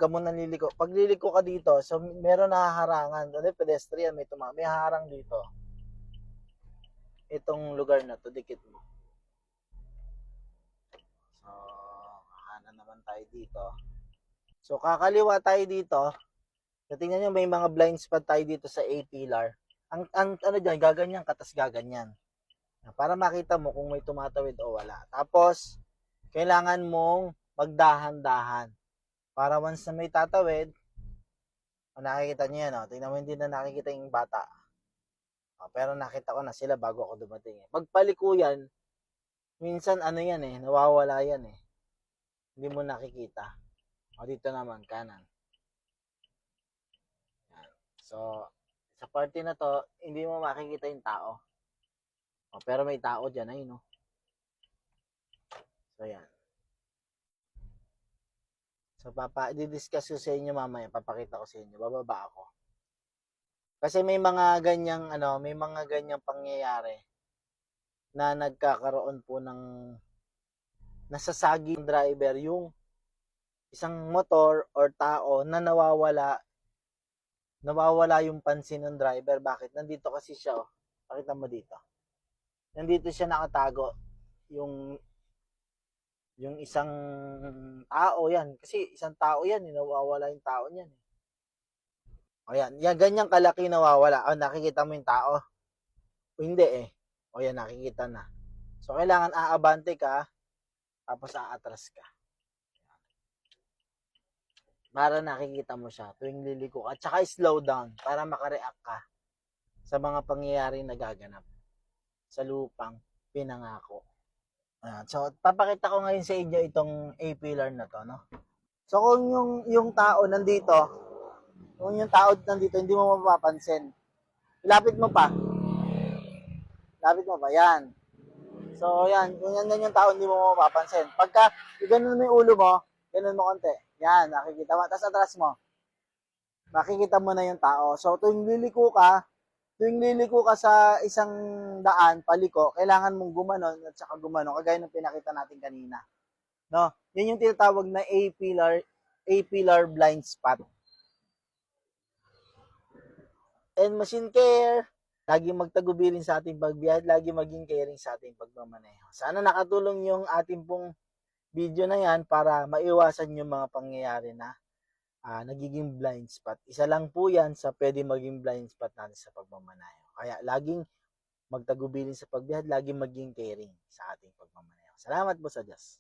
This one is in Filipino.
ka muna liliko. Pag liliko ka dito, so meron nahaharangan. Ano, pedestrian, may haharang dito. Itong lugar na to, dikit mo. So, kahanan naman tayo dito. So, kakaliwa tayo dito. So, tingnan nyo, may mga blind spot tayo dito sa A-pillar. Ang ano dyan, gaganyan, katas gaganyan. Para makita mo kung may tumatawid o wala. Tapos, kailangan mong magdahan-dahan. Para once na may tatawid, nakikita nyo yan, tingnan mo, hindi na nakikita yung bata. Pero nakita ko na sila bago ako dumating. Pag paliko yan, minsan ano yan nawawala yan Hindi mo nakikita. Dito naman, kanan. Yan. So, sa party na to, hindi mo makikita yung tao. Pero may tao dyan, ayun. So, yan. So, i-discuss ko sa inyo mamaya. Papakita ko sa inyo. Bababa ako. Kasi may mga ganyang, may mga ganyang pangyayari na nagkakaroon po ng nasasagi ng driver, yung isang motor or tao na nawawala yung pansin ng driver. Bakit? Nandito kasi siya, pakita mo dito. Nandito siya nakatago. Yung isang tao yan. Kasi isang tao yan, nawawala yung tao niyan. Yan, ganyang kalaki nawawala. Nakikita mo yung tao? O hindi yan, nakikita na. So, kailangan aabante ka, tapos aatras ka. Para nakikita mo siya tuwing liliko ka. At saka slow down para makareact ka sa mga pangyayari na gaganap sa lupang pinangako. So, papakita ko ngayon sa inyo itong A-pillar na to, no? So, kung yung tao nandito, hindi mo mapapansin. Lapit mo pa. Yan. So, yan. Kung yan yung tao, hindi mo mapapansin. Pagka, ganun mo yung ulo mo, ganun mo konti. Yan, nakikita mo. Tapos atras mo. Makikita mo na yung tao. So, tuwing liliko ka sa isang daan, paliko, kailangan mong gumanon at saka gumanon, kagaya ng pinakita natin kanina. No? Yan yung tinatawag na A-pillar blind spot. And machine care, lagi magtagubilin sa ating pagbiyahe, lagi maging caring sa ating pagmamaneho. Sana nakatulong yung ating pong video na yan para maiwasan yung mga pangyayari na nagiging blind spot. Isa lang po yan sa pwede maging blind spot natin sa pagmamaneho. Kaya laging magtagubilin sa pagbiyahe, laging maging caring sa ating pagmamaneho. Salamat po sa Diyos.